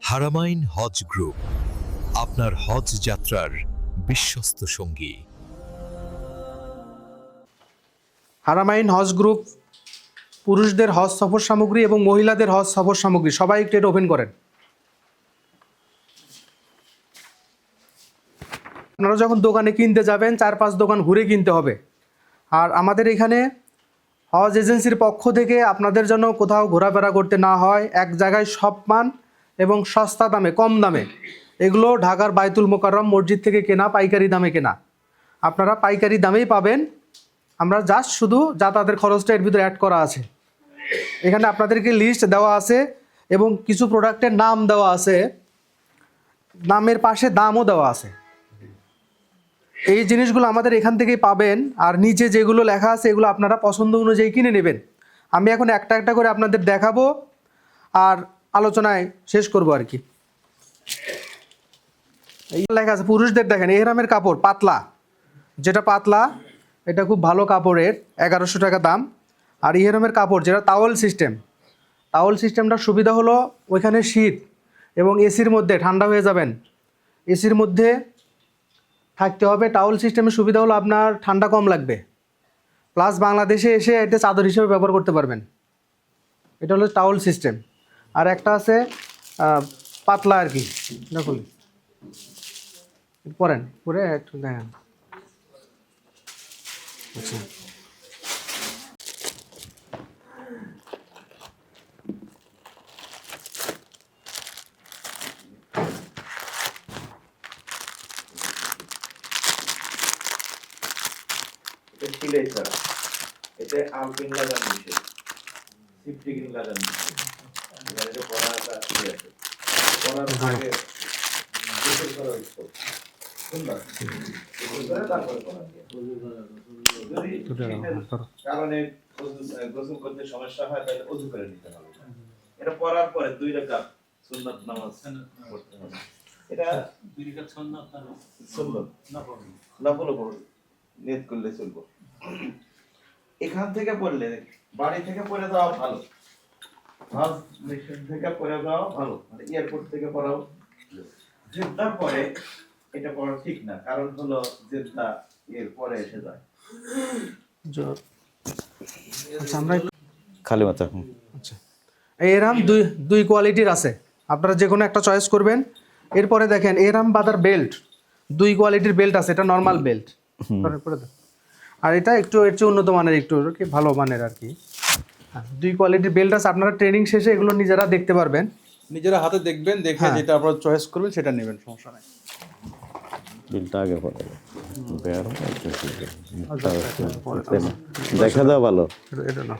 হারামাইন হজ group আপনার হজ যাত্রার বিশ্বস্ত সঙ্গী। হারামাইন হজ গ্রুপ পুরুষদের হজ সফর সামগ্রী এবং মহিলাদের হজ সফর সামগ্রী সবাই একটু এটা ওপেন করেন। আপনারা যখন দোকানে কিনতে যাবেন 4-5 দোকান ঘুরে কিনতে হবে। আর আমাদের এখানে হজ এজেন্সির পক্ষ থেকে আপনাদের জন্য কোথাও ঘোরাফেরা করতে না হয়, এক জায়গায় সব মান এবং সস্তা দামে, কম দামে এগুলো ঢাকার বায়তুল মোকাররম মসজিদ থেকে কেনা, পাইকারি দামে কেনা। আপনারা পাইকারি দামেই পাবেন। আমরা জাস্ট শুধু যাতায়াতের খরচটা এর ভিতরে অ্যাড করা আছে। এখানে আপনাদেরকে লিস্ট দেওয়া আছে এবং কিছু প্রোডাক্টের নাম দেওয়া আছে, নামের পাশে দামও দেওয়া আছে। এই জিনিসগুলো আমাদের এখান থেকেই পাবেন। আর নিচে যেগুলো লেখা আছে এগুলো আপনারা পছন্দ অনুযায়ী কিনে নেবেন। আমি এখন একটা একটা করে আপনাদের দেখাবো আর আলোচনায় শেষ করব আর কি। এই লেখা আছে পুরুষদের, দেখেন এহরামের কাপড় পাতলা, যেটা পাতলা এটা খুব ভালো কাপড়ের, 1100 টাকা দাম। আর ইহরামের কাপড় যেটা তাওয়েল সিস্টেম, তাওয়েল সিস্টেমটার সুবিধা হলো ওইখানে শীত এবং এসির মধ্যে ঠান্ডা হয়ে যাবেন, এসির মধ্যে থাকতে হবে। টাওয়েল সিস্টেমের সুবিধা হলো আপনার ঠান্ডা কম লাগবে, প্লাস বাংলাদেশে এসে এটা চাদর হিসেবে ব্যবহার করতে পারবেন। এটা হলো টাওয়েল সিস্টেম। আর একটা আছে পাতলা আর কি, দেখুন পরেন পরে একটু দেখেন। আচ্ছা, সিলাই ছাড়া এতে আলপিন লাগানো নিষেধ, সিফটিং লাগানো নিষেধ। এখানে যে পড়াটা ঠিক আছে, পড়ার আগে গোসল করা উচিত। সুন্দর গোসল করে তারপরে পড়া দিয়ে। কারণে গোসল করতে সমস্যা হয় তাহলে ওযু করে নিতে হবে। এটা পড়ার পরে 2 রাকাত সুন্নাত নামাজ পড়তে হবে। এটা 2 রাকাত সুন্নাত না পড়লে নিয়ত করলে চলবে। এখান থেকে পড়লে বাড়ি থেকে পড়ে যাওয়া ভালো, হজ মিশন থেকে পড়ে যাওয়া ভালো, মানে এয়ারপোর্ট থেকে পড়াও। জেদ্দার পরে এটা পড়া ঠিক না, কারণ হলো জেদ্দা এর পরে এসে যায়। আচ্ছা আমরা খালি মাথা। আচ্ছা, এরাম দুই কোয়ালিটির আছে, আপনারা যে কোনো একটা চয়েস করবেন। এরপরে দেখেন এরাম বাদার বেল্ট, 2 কোয়ালিটির বেল্ট আছে। এটা নর্মাল বেল্ট, আর এটা একটু এর চেয়ে উন্নত মানের, একটু কি ভালো মানের আর কি। 2 কোয়ালিটির বেল্ট আছে। আপনারা ট্রেনিং শেষে এগুলো নিজেরা দেখতে পারবেন, নিজেরা হাতে দেখবেন, দেখে যেটা আপনারা চয়েস করবেন সেটা নেবেন, সমস্যা নাই। বিলটা আগে পড়ে দেখা দাও ভালো। এটা না।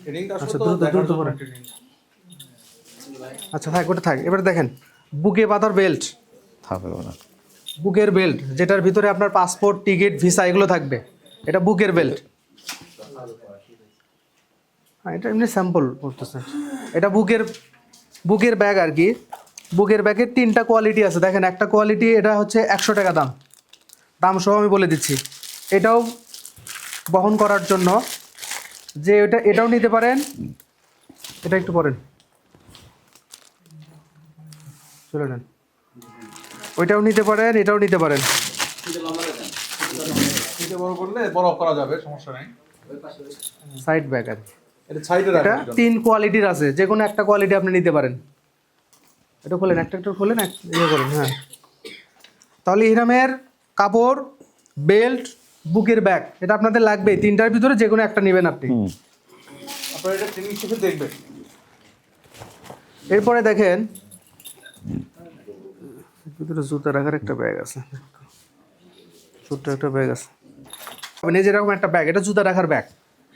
ট্রেনিংটা আচ্ছা, আসলে তো দ্রুত দেখার জন্য পড়েন। ট্রেনিং। আচ্ছা থাক, ওটা থাক। এবার দেখেন বুকে বাঁধার বেল্ট, থাকবে না। বুকের বেল্ট যেটার ভিতরে আপনার পাসপোর্ট, টিকিট, ভিসা এগুলো থাকবে, এটা বুকের বেল্ট। হ্যাঁ, এটা এমনি স্যাম্পল করতেছেন। এটা বুকের ব্যাগ আর কি। বুকের ব্যাগের 3টা কোয়ালিটি আছে। দেখেন একটা কোয়ালিটি এটা হচ্ছে 100 টাকা দাম সহ আমি বলে দিচ্ছি। এটাও বহন করার জন্য যে এটাও নিতে পারেন। এটা একটু পরেন, চলে নেন। ওইটাও নিতে পারেন, এটাও নিতে পারেন। এটা বড় করলে বড় করা যাবে, সমস্যা নাই। সাইড ব্যাগ আর কি। এটা সাইডে এটা রাখবেন। 3 কোয়ালিটির আছে, যে কোনো একটা কোয়ালিটি আপনি নিতে পারেন। এটা খোলেন, একটা খোলেন, ইয়ে করেন। হ্যাঁ, তাহলে ইহরামের কাপড়, বেল্ট, বুকের ব্যাগ এটা আপনাদের লাগবে। 3টার ভিতরে যে কোনো একটা নেবেন আপনি। আপনারা এটা ট্রেনিং শেষে দেখবেন। এরপরে দেখেন ভিতরে জুতা রাখার একটা ব্যাগ আছে, ছোট্ট একটা ব্যাগ আছে। এই যেরকম একটা ব্যাগ, এটা জুতা রাখার ব্যাগ,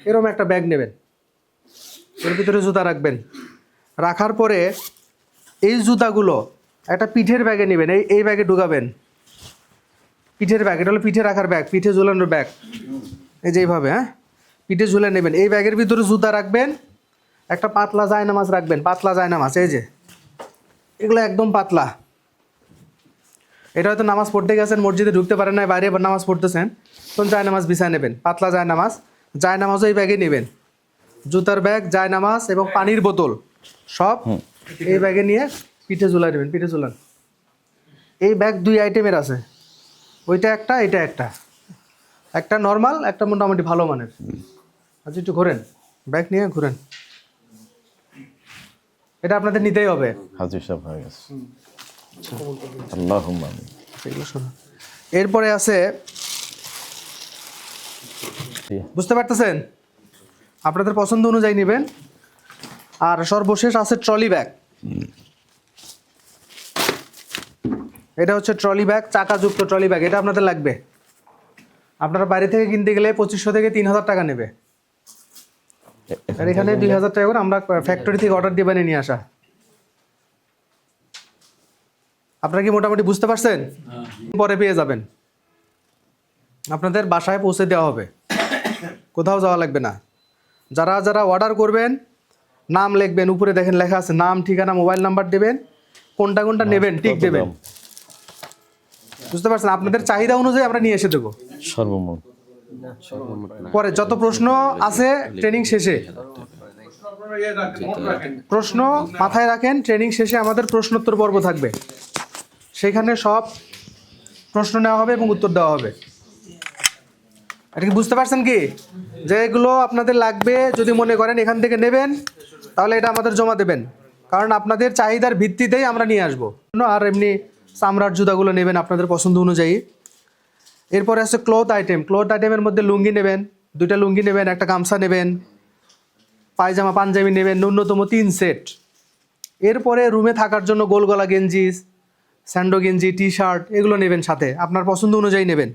এরকম একটা ব্যাগ নেবেন, এর ভিতরে জুতা রাখবেন। রাখার পরে এই জুতাগুলো একটা পিঠের ব্যাগে নেবেন, এই ব্যাগে ঢুকাবেন। পিঠের ব্যাগ, এটা হলো পিঠে রাখার ব্যাগ, পিঠে ঝুলানোর ব্যাগ। এই যে এইভাবে, হ্যাঁ, পিঠে ঝুলে নেবেন। এই ব্যাগের ভিতরে জুতা রাখবেন, একটা পাতলা জায়নামাজ রাখবেন, পাতলা জায়নামাজ। এই যে এগুলো একদম পাতলা। এটা হয়তো নামাজ পড়তে গেছেন, মসজিদে ঢুকতে পারেন না, বাইরে নামাজ পড়তেছেন, তখন জায়নামাজ বিছায় নেবেন, পাতলা জায়নামাজও এই ব্যাগে নেবেন। জুতার ব্যাগ, জায়নামাজ এবং পানির বোতল সব এই ব্যাগে নিয়ে পিঠে ঝুলাই দেবেন, পিঠে ঝুলান। এই ব্যাগ 2 আইটেমের আছে, ওইটা একটা, এটা একটা, একটা নর্মাল, একটা মোটামুটি ভালো মানের। আচ্ছা একটু ঘোরেন, ব্যাগ নিয়ে ঘুরেন, এটা আপনাদের নিতেই হবে। হাজির সাহেব হয়ে গেছে। আল্লাহুম্মা আমিন। এগুলো শোনো। এরপরে আছে, বুঝতে পারতেছেন, আপনাদের পছন্দ অনুযায়ী নেবেন। আর সর্বশেষ আছে ট্রলি ব্যাগ। এটা হচ্ছে ট্রলি ব্যাগ, চাকাযুক্ত ট্রলি ব্যাগ, এটা আপনাদের লাগবে। আপনারা বাইরে থেকে কিনতে গেলে 2500 থেকে 3000 টাকা নেবে, আর এখানে 2000 টাকা করে আমরা ফ্যাক্টরি থেকে অর্ডার দিয়ে বানিয়ে নিয়ে আসা। আপনারা কি মোটামুটি বুঝতে পারছেন? পরে পেয়ে যাবেন, আপনাদের বাসায় পৌঁছে দেওয়া হবে, কোথাও যাওয়া লাগবে না। যারা যারা অর্ডার করবেন নাম লিখবেন, উপরে দেখেন লেখা আছে নাম, ঠিকানা, মোবাইল নাম্বার দেবেন, কোনটা কোনটা নেবেন টিক দেবেন। বুঝতে পারছেন? আপনাদের চাহিদা অনুযায়ী আমরা নিয়ে এসে দেবো। সর্বমোট পরে যত প্রশ্ন আছে ট্রেনিং শেষে, প্রশ্ন মাথায় রাখেন, ট্রেনিং শেষে আমাদের প্রশ্নোত্তর পর্ব থাকবে, সেখানে সব প্রশ্ন নেওয়া হবে এবং উত্তর দেওয়া হবে। এটা কি বুঝতে পারছেন কি? যে এগুলো আপনাদের লাগবে, যদি মনে করেন এখান থেকে নেবেন তাহলে এটা আমাদের জমা দেবেন, কারণ আপনাদের চাহিদার ভিত্তিতেই আমরা নিয়ে আসবো। আর এমনি চামড়ার জুতাগুলো নেবেন আপনাদের পছন্দ অনুযায়ী। এরপরে আছে ক্লথ আইটেম। ক্লথ আইটেমের মধ্যে লুঙ্গি নেবেন, 2টা লুঙ্গি নেবেন, একটা গামছা নেবেন, পায়জামা পাঞ্জাবি নেবেন, ন্যূনতম 3 সেট। এরপরে রুমে থাকার জন্য গোল গলা গেঞ্জি, স্যান্ডো গেঞ্জি, টি শার্ট এগুলো নেবেন সাথে, আপনার পছন্দ অনুযায়ী নেবেন।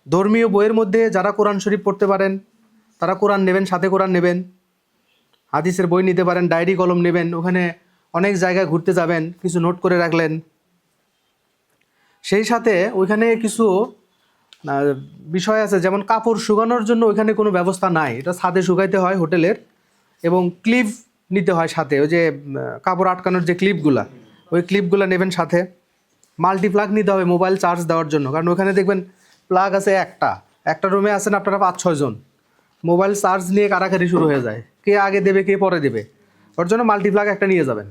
ধর্মীয় বইয়ের মধ্যে যারা কোরআন শরীফ পড়তে পারেন তারা কোরআন নেবেন, সাথে কোরআন নেবেন। হাদিসের বই নিতে পারেন, ডায়েরি কলম নেবেন, ওখানে অনেক জায়গায় ঘুরতে যাবেন, কিছু নোট করে রাখলেন। সেই সাথে ওইখানে কিছু বিষয় আছে, যেমন কাপড় শুকানোর জন্য ওইখানে কোনো ব্যবস্থা নাই, এটা ছাদে শুকাইতে হয় হোটেলের, এবং ক্লিপ নিতে হয় সাথে, ওই যে কাপড় আটকানোর যে ক্লিপগুলা, ওই ক্লিপগুলো নেবেন সাথে। মাল্টি প্লাগ নিতে হবে মোবাইল চার্জ দেওয়ার জন্য, কারণ ওখানে দেখবেন প্লাগ আছে একটা রুমে আছেন আপনারা 5-6 জন, মোবাইল চার্জ নিয়ে কারাকারি শুরু হয়ে যায়, কে আগে দেবে কে পরে দেবে, ওর জন্য মাল্টি প্লাগ একটা নিয়ে যাবেন।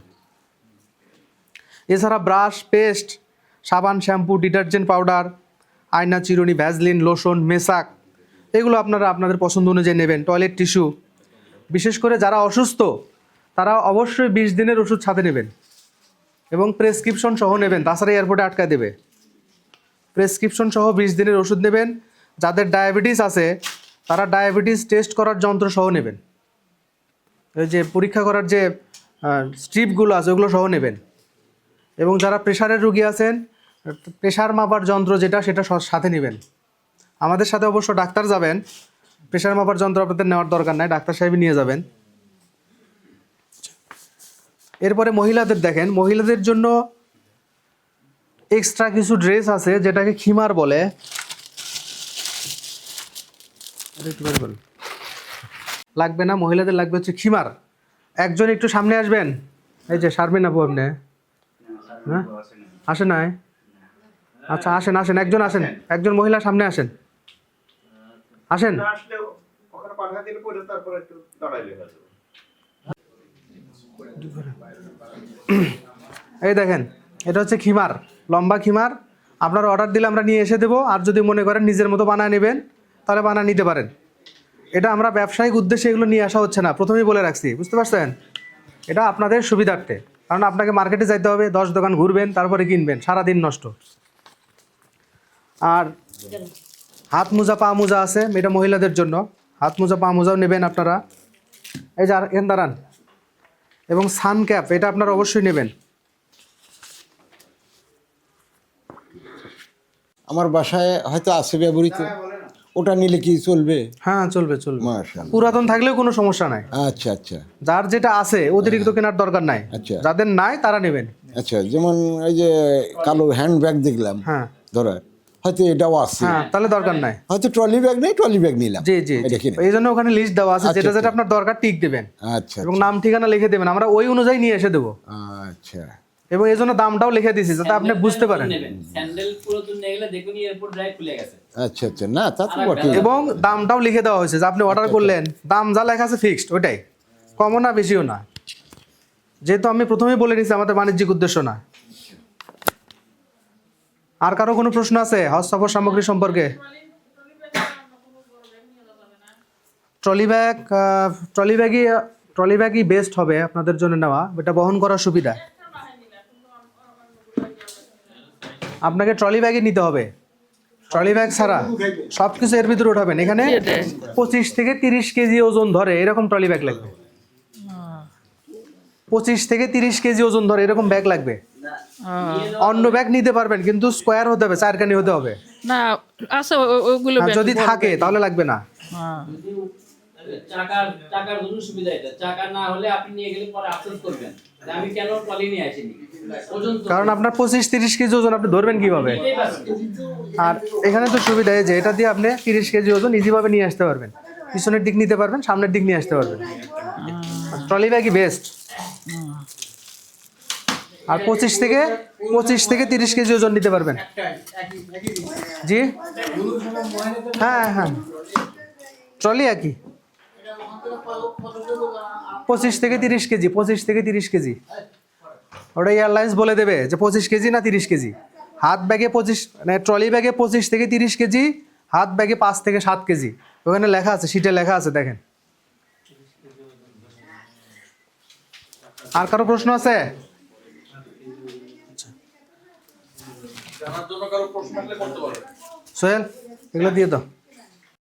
এছাড়া ব্রাশ, পেস্ট, সাবান, শ্যাম্পু, ডিটারজেন্ট পাউডার, আয়না, চিরুনি, ভ্যাসলিন, লোশন, মেসাক এগুলো আপনারা আপনাদের পছন্দ অনুযায়ী নেবেন। টয়লেট টিস্যু, বিশেষ করে যারা অসুস্থ তারা অবশ্যই 20 দিনের ওষুধ সাথে নেবেন এবং প্রেসক্রিপশন সহ নেবেন, তাছাড়া এয়ারপোর্টে আটকায় দেবে। প্রেসক্রিপশন সহ 20 দিনের ওষুধ নেবেন। যাদের ডায়াবেটিস আছে তারা ডায়াবেটিস টেস্ট করার যন্ত্র সহ নেবেন, ওই যে পরীক্ষা করার যে স্ট্রিপগুলো আছে ওগুলো সহ নেবেন। এবং যারা প্রেশারের রুগী আছেন, প্রেশার মাপার যন্ত্র যেটা সেটা সাথে নেবেন। আমাদের সাথে অবশ্য ডাক্তার যাবেন, প্রেশার মাপার যন্ত্র আপনাদের নেওয়ার দরকার নাই, ডাক্তার সাহেব নিয়ে যাবেন। এরপরে মহিলাদের দেখেন, মহিলাদের জন্য এক্সট্রা কিছু ড্রেস আছে যেটাকে খিমার বলে। লাগবে না, মহিলাদের লাগবে হচ্ছে খিমার। একজন একটু সামনে আসবেন, এই যে শারমিন আপু, আপনি হ্যাঁ আসেন নাই? আচ্ছা আসেন আসেন, একজন আসেন, একজন মহিলা সামনে আসেন, আসেন। আসলে ওখানে পাঠা দিলে পরে তারপর একটু দাঁড়াইলে হয়ে যাবে। এই দেখেন, এটা হচ্ছে খিমার, লম্বা খিমার। আপনার অর্ডার দিলে আমরা নিয়ে এসে দেবো, আর যদি মনে করেন নিজের মতো বানায় নেবেন তাহলে বানায় নিতে পারেন। এটা আমরা ব্যবসায়িক উদ্দেশ্যে এগুলো নিয়ে আসা হচ্ছে না, প্রথমেই বলে রাখছি, বুঝতে পারছেন? এটা আপনাদের সুবিধার্থে, কারণ আপনাকে মার্কেটে যাইতে হবে, 10 দোকান ঘুরবেন, তারপরে কিনবেন, সারাদিন নষ্ট। আর হাত মোজা, পা মোজা আছে, এটা মহিলাদের জন্য, হাত মোজা পা মোজাও নেবেন আপনারা। এই যে আর এন দাঁড়ান, এবং সান ক্যাপ এটা আপনারা অবশ্যই নেবেন। আমার বাসায় হয়তো আছে ব্যবহৃত, ওটা নিলে কি চলবে? হ্যাঁ চলবে চলবে, মাশাআল্লাহ। পুরাতন থাকলেও কোনো সমস্যা নাই। আচ্ছা আচ্ছা যার যেটা আছে অতিরিক্ত কেনার দরকার নাই, আচ্ছা। যাদের নাই তারা নেবেন। আচ্ছা, যেমন এই যে কালো হ্যান্ড ব্যাগ দেখলাম, হ্যাঁ ধরো হয়তো এটাও আছে, হ্যাঁ, তাহলে দরকার নাই। হয়তো ট্রলি ব্যাগ নেই, ট্রলি ব্যাগ নিলাম। জি জি এটা কিনে। এই জন্য ওখানে লিস্ট দেওয়া আছে, আচ্ছা, যেটা যেটা আচ্ছা। আপনার দরকার টিক দেবেন আচ্ছা এবং নাম ঠিকানা লিখে দেবেন, আমরা ওই অনুযায়ী নিয়ে এসে দেবো। আচ্ছা এবং এই জন্য দামটাও লিখে দিয়েছি যাতে আপনি বুঝতে পারেন। স্যান্ডেল পুরাতন নিয়ে গেলে দেখুন এয়ারপোর্ট ডাইরেক্ট খুলে গেছে। আচ্ছা আচ্ছা, না তা তো বটে। এবং দামটাও লিখে দেওয়া হয়েছে যে আপনি অর্ডার করলেন, দাম যা লেখা আছে ফিক্সড ওইটাই, কমও না বেশিও না। যেহেতু আমি প্রথমেই বলে নিচ্ছি আমাদের বাণিজ্যিক উদ্দেশ্য না। আর কারো কোনো প্রশ্ন আছে হজ সফর সামগ্রী সম্পর্কে? ট্রলি ব্যাগই বেস্ট হবে আপনাদের জন্য নেওয়া, এটা বহন করার সুবিধা। আপনাকে ট্রলি ব্যাগই নিতে হবে, ট্রলি ব্যাগ ছাড়া সব কিছু এর ভিতরে উঠাবেন। এখানে 25 থেকে 30 কেজি ওজন ধরে এরকম ট্রলি ব্যাগ লাগবে। 25 থেকে 30 কেজি ওজন ধরে এরকম ব্যাগ লাগবে। অন্য ব্যাগ নিতে পারবেন কিন্তু স্কোয়ার হতে হবে, চারখানি হতে হবে। না আছে ওগুলো আর যদি থাকে তাহলে লাগবে না। চাকার জন্য সুবিধা এটা, চাকা না হলে আপনি নিয়ে গেলে পরে আফসোস করবেন যে আমি কেন ট্রলি নিয়ে আসিনি। ওজন তো কারণ আপনার 25-30 কেজি ওজন আপনি ধরবেন কিভাবে? নিতেই পারবেন। আর এখানে তো সুবিধা এই যে এটা দিয়ে আপনি 30 কেজি ওজন ইজিভাবে নিয়ে আসতে পারবেন, পিছনের দিক নিতে পারবেন, সামনের দিক নিয়ে আসতে পারবেন। Trolley ব্যাগই best. আর 25 থেকে 30 কেজি ওজন নিতে পারবেন। জি হ্যাঁ হ্যাঁ, ট্রলি একই 25 থেকে 30 কেজি, 25 থেকে 30 কেজি। ওটা এয়ারলাইন্স বলে দেবে যে 25 কেজি না 30 কেজি। হাত ব্যাগে 25, মানে ট্রলি ব্যাগে 25 থেকে 30 কেজি, হাত ব্যাগে 5 থেকে 7 কেজি। ওখানে লেখা আছে, সিটে লেখা আছে, দেখেন। আর কারো প্রশ্ন আছে? সোহেল এগুলো দিয়ে দাও।